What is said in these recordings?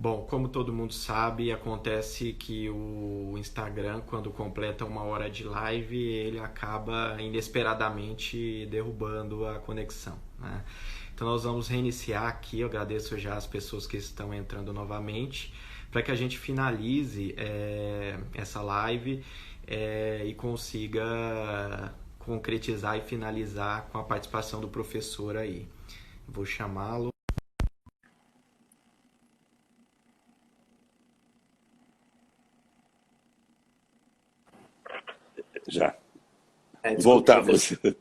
Bom, como todo mundo sabe, acontece que o Instagram, quando completa 1 hora de live, ele acaba inesperadamente derrubando a conexão, né? Então nós vamos reiniciar aqui. Eu agradeço já as pessoas que estão entrando novamente, para que a gente finalize essa live e consiga concretizar e finalizar com a participação do professor aí. Vou chamá-lo. Já. Desculpe, Voltamos. professor.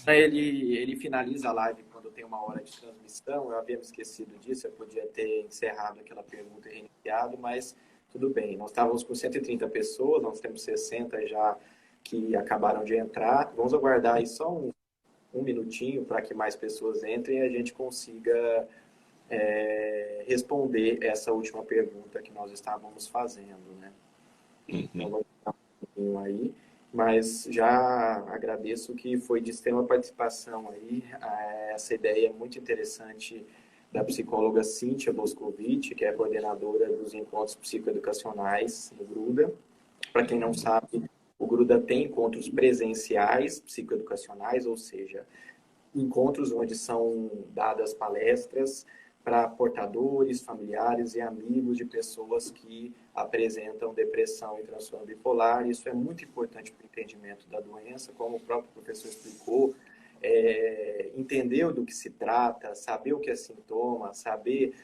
Ele finaliza a live quando tem 1 hora de transmissão. Eu havia me esquecido disso, eu podia ter encerrado aquela pergunta e reiniciado, mas tudo bem. Nós estávamos com 130 pessoas, nós temos 60 já que acabaram de entrar. Vamos aguardar aí só um minutinho para que mais pessoas entrem e a gente consiga responder essa última pergunta que nós estávamos fazendo, né? Então, vamos dar um pouquinho aí, mas já agradeço que foi de extrema participação aí. Essa ideia é muito interessante da psicóloga Cíntia Boscovitch, que é coordenadora dos encontros psicoeducacionais no Gruda. Para quem não sabe, o Gruda tem encontros presenciais psicoeducacionais, ou seja, encontros onde são dadas palestras para portadores, familiares e amigos de pessoas que apresentam depressão e transtorno bipolar. Isso é muito importante para o entendimento da doença, como o próprio professor explicou, entender do que se trata, saber o que é sintoma, saber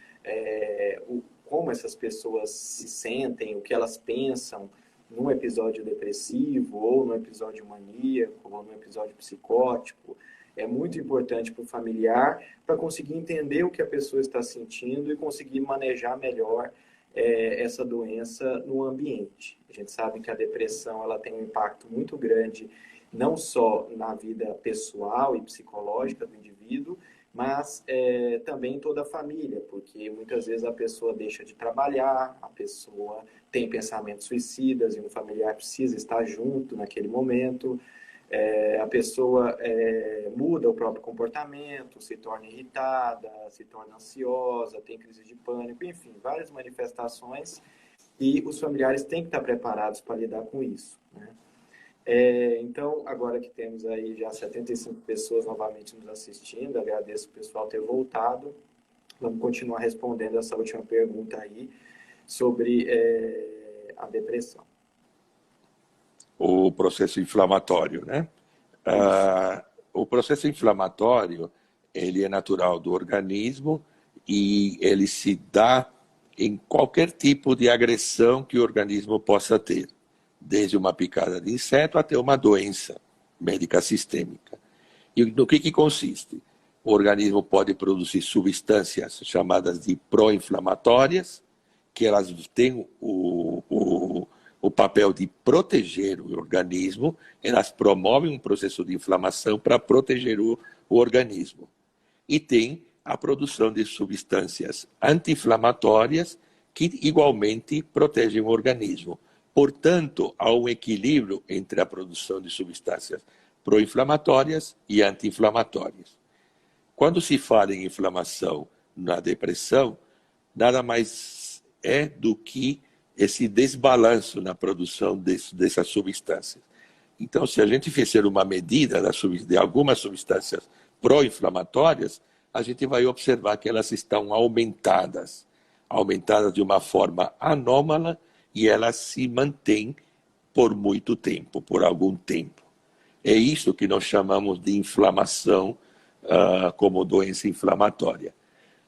como essas pessoas se sentem, o que elas pensam num episódio depressivo, ou num episódio maníaco, ou num episódio psicótico. É muito importante para o familiar, para conseguir entender o que a pessoa está sentindo e conseguir manejar melhor essa doença no ambiente. A gente sabe que a depressão ela tem um impacto muito grande, não só na vida pessoal e psicológica do indivíduo, mas também em toda a família, porque muitas vezes a pessoa deixa de trabalhar, a pessoa tem pensamentos suicidas e um familiar precisa estar junto naquele momento. A pessoa muda o próprio comportamento, se torna irritada, se torna ansiosa, tem crise de pânico, enfim, várias manifestações, e os familiares têm que estar preparados para lidar com isso, né? Então, agora que temos aí já 75 pessoas novamente nos assistindo, agradeço o pessoal ter voltado. Vamos continuar respondendo essa última pergunta aí sobre a depressão. O processo inflamatório, né? O processo inflamatório, ele é natural do organismo e ele se dá em qualquer tipo de agressão que o organismo possa ter, desde uma picada de inseto até uma doença médica sistêmica. E no que consiste? O organismo pode produzir substâncias chamadas de pró-inflamatórias, que elas têm o papel de proteger o organismo, elas promovem um processo de inflamação para proteger o organismo. E tem a produção de substâncias anti-inflamatórias que igualmente protegem o organismo. Portanto, há um equilíbrio entre a produção de substâncias pró-inflamatórias e anti-inflamatórias. Quando se fala em inflamação na depressão, nada mais é do que esse desbalanço na produção dessas substâncias. Então, se a gente fizer uma medida de algumas substâncias pró-inflamatórias, a gente vai observar que elas estão aumentadas de uma forma anômala, e elas se mantêm por muito tempo, por algum tempo. É isso que nós chamamos de inflamação como doença inflamatória.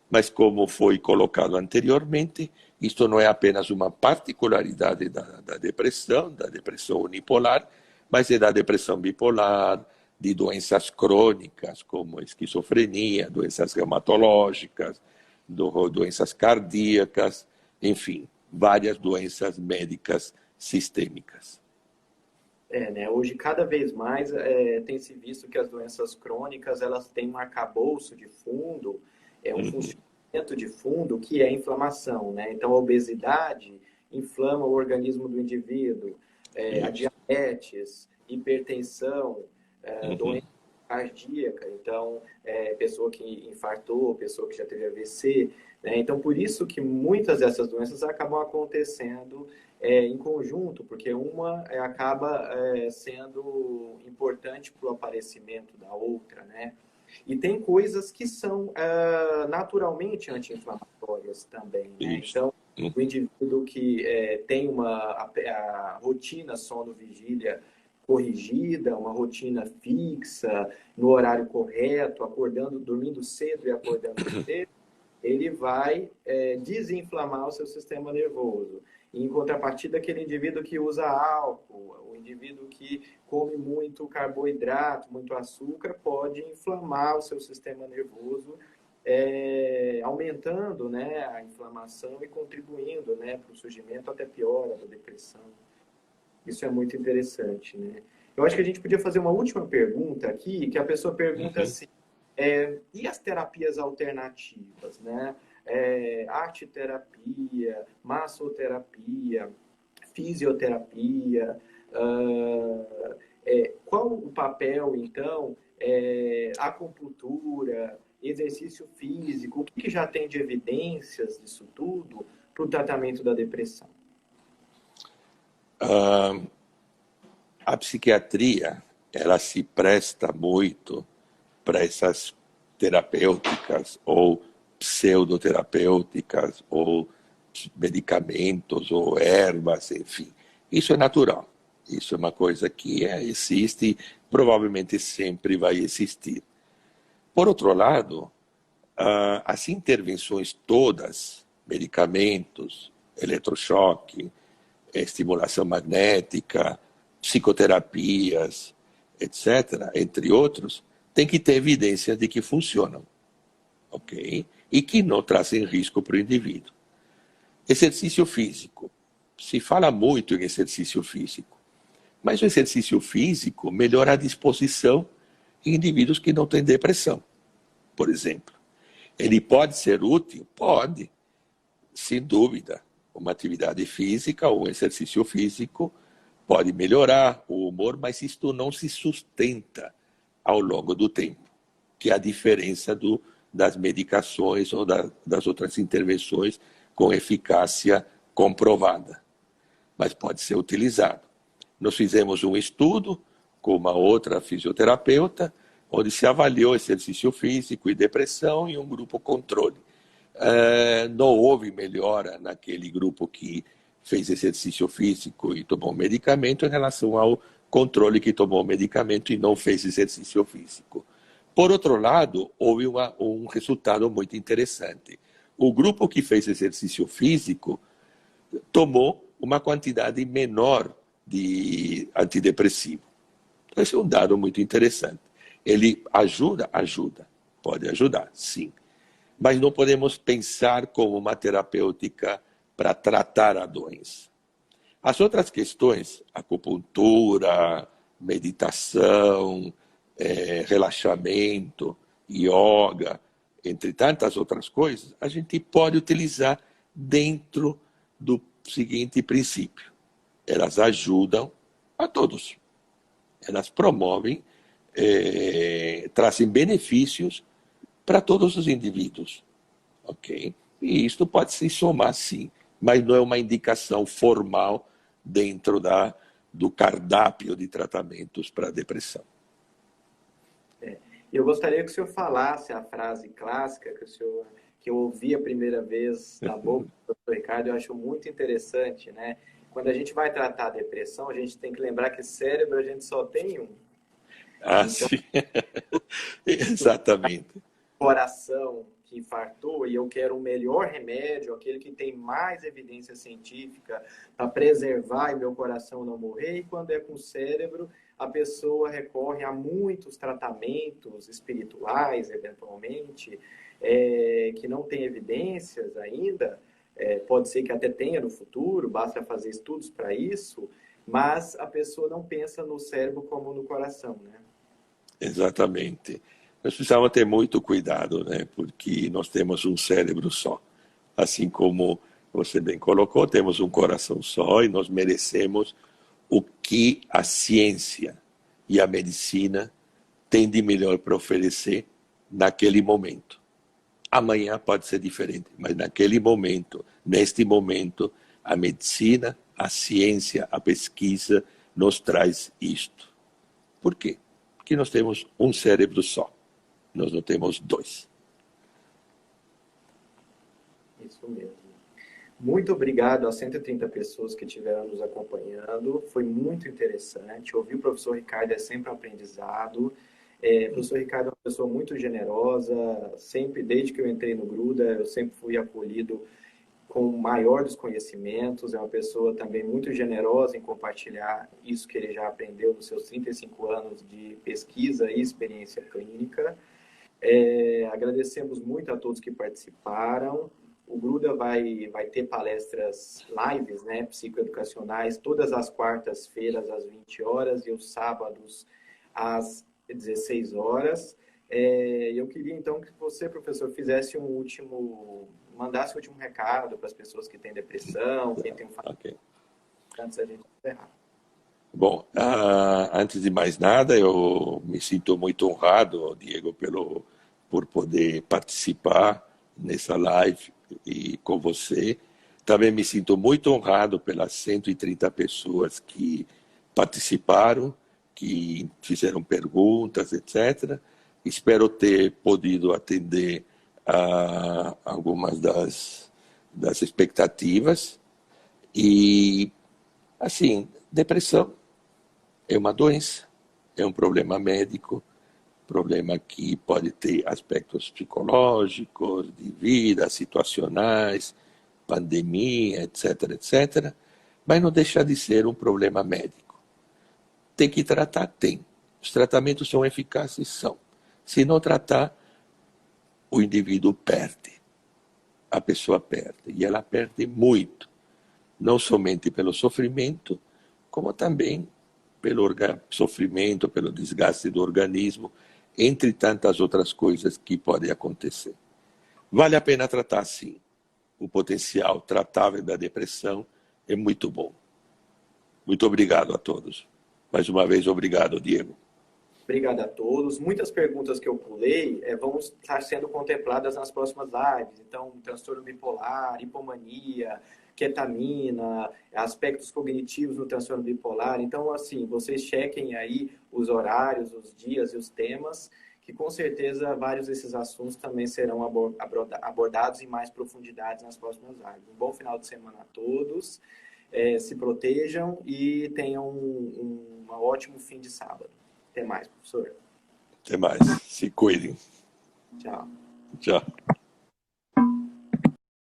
Mas, como foi colocado anteriormente, isto não é apenas uma particularidade da depressão unipolar, mas é da depressão bipolar, de doenças crônicas, como esquizofrenia, doenças reumatológicas, doenças cardíacas, enfim, várias doenças médicas sistêmicas. Né? Hoje, cada vez mais, tem se visto que as doenças crônicas elas têm um arcabouço de fundo, um funcionamento de fundo que é a inflamação, né? Então, a obesidade inflama o organismo do indivíduo, a diabetes, hipertensão, doença cardíaca, então, pessoa que infartou, pessoa que já teve AVC, né? Então, por isso que muitas dessas doenças acabam acontecendo em conjunto, porque uma acaba sendo importante para o aparecimento da outra, né? E tem coisas que são naturalmente anti-inflamatórias também, né? Isso. Então, o indivíduo que tem a rotina sono-vigília corrigida, uma rotina fixa, no horário correto, acordando, dormindo cedo e acordando cedo, ele vai desinflamar o seu sistema nervoso. Em contrapartida, aquele indivíduo que usa álcool, o indivíduo que come muito carboidrato, muito açúcar, pode inflamar o seu sistema nervoso, aumentando, né, a inflamação e contribuindo, né, para o surgimento até piora da depressão. Isso é muito interessante, né? Eu acho que a gente podia fazer uma última pergunta aqui, que a pessoa pergunta assim, e as terapias alternativas, né? Arte-terapia, massoterapia, fisioterapia, qual o papel, então, acupuntura, exercício físico, o que já tem de evidências disso tudo para o tratamento da depressão? A psiquiatria, ela se presta muito para essas terapêuticas ou pseudoterapêuticas ou medicamentos ou ervas, enfim. Isso é natural. Isso é uma coisa que existe e provavelmente sempre vai existir. Por outro lado, as intervenções todas, medicamentos, eletrochoque, estimulação magnética, psicoterapias, etc., entre outros, tem que ter evidência de que funcionam, ok? E que não trazem risco para o indivíduo. Exercício físico. Se fala muito em exercício físico, mas o exercício físico melhora a disposição em indivíduos que não têm depressão, por exemplo. Ele pode ser útil? Pode, sem dúvida. Uma atividade física ou um exercício físico pode melhorar o humor, mas isto não se sustenta ao longo do tempo, que é a diferença das medicações ou das outras intervenções com eficácia comprovada. Mas pode ser utilizado. Nós fizemos um estudo com uma outra fisioterapeuta, onde se avaliou exercício físico e depressão em um grupo controle. Não houve melhora naquele grupo que fez exercício físico e tomou medicamento em relação ao controle que tomou medicamento e não fez exercício físico. Por outro lado, houve um resultado muito interessante. O grupo que fez exercício físico tomou uma quantidade menor de antidepressivo. Então, esse é um dado muito interessante. Ele ajuda? Ajuda. Pode ajudar, sim. Mas não podemos pensar como uma terapêutica para tratar a doença. As outras questões, acupuntura, meditação, relaxamento, yoga, entre tantas outras coisas, a gente pode utilizar dentro do seguinte princípio. Elas ajudam a todos. Elas promovem, trazem benefícios para todos os indivíduos. Ok? E isto pode se somar, sim, mas não é uma indicação formal dentro do cardápio de tratamentos para a depressão. Eu gostaria que o senhor falasse a frase clássica que eu ouvi a primeira vez da boca do Dr. Ricardo, eu acho muito interessante, né? Quando a gente vai tratar a depressão, a gente tem que lembrar que cérebro a gente só tem um. Ah, Então, sim. Exatamente. Coração que infartou e eu quero um melhor remédio, aquele que tem mais evidência científica para preservar e meu coração não morrer. E quando é com o cérebro, a pessoa recorre a muitos tratamentos espirituais, eventualmente, que não tem evidências ainda. Pode ser que até tenha no futuro, basta fazer estudos para isso, mas a pessoa não pensa no cérebro como no coração, né? Exatamente. Nós precisamos ter muito cuidado, né? Porque nós temos um cérebro só. Assim como você bem colocou, temos um coração só e nós merecemos o que a ciência e a medicina têm de melhor para oferecer naquele momento. Amanhã pode ser diferente, mas naquele momento, neste momento, a medicina, a ciência, a pesquisa nos traz isto. Por quê? Porque nós temos um cérebro só, nós não temos dois. Isso mesmo. Muito obrigado às 130 pessoas que estiveram nos acompanhando. Foi muito interessante. Ouvir o professor Ricardo é sempre um aprendizado. O professor Ricardo é uma pessoa muito generosa. Sempre, desde que eu entrei no Gruda, eu sempre fui acolhido com o maior dos conhecimentos. É uma pessoa também muito generosa em compartilhar isso que ele já aprendeu nos seus 35 anos de pesquisa e experiência clínica. Agradecemos muito a todos que participaram. O Gruda vai ter palestras lives, né, psicoeducacionais, todas as quartas-feiras às 20 horas e os sábados às 16 horas. Eu queria, então, que você, professor, mandasse um último recado para as pessoas que têm depressão, quem tem um familiar, Okay. antes da gente encerrar. Bom, antes de mais nada, eu me sinto muito honrado, Diego, por poder participar nessa live e com você. Também me sinto muito honrado pelas 130 pessoas que participaram, que fizeram perguntas, etc. Espero ter podido atender a algumas das expectativas. E, assim, depressão é uma doença, é um problema médico, problema que pode ter aspectos psicológicos, de vida, situacionais, pandemia, etc., etc., mas não deixa de ser um problema médico. Tem que tratar? Tem. Os tratamentos são eficazes? São. Se não tratar, o indivíduo perde. A pessoa perde. E ela perde muito. Não somente pelo sofrimento, como também pelo sofrimento, pelo desgaste do organismo, entre tantas outras coisas que podem acontecer. Vale a pena tratar, sim. O potencial tratável da depressão é muito bom. Muito obrigado a todos. Mais uma vez, obrigado, Diego. Obrigado a todos. Muitas perguntas que eu pulei vão estar sendo contempladas nas próximas lives. Então, transtorno bipolar, hipomania, ketamina, aspectos cognitivos no transtorno bipolar. Então, assim, vocês chequem aí os horários, os dias e os temas, que com certeza vários desses assuntos também serão abordados em mais profundidade nas próximas lives. Um bom final de semana a todos. Se protejam e tenham um ótimo fim de sábado. Até mais, professor. Até mais. Se cuidem. Tchau. Tchau.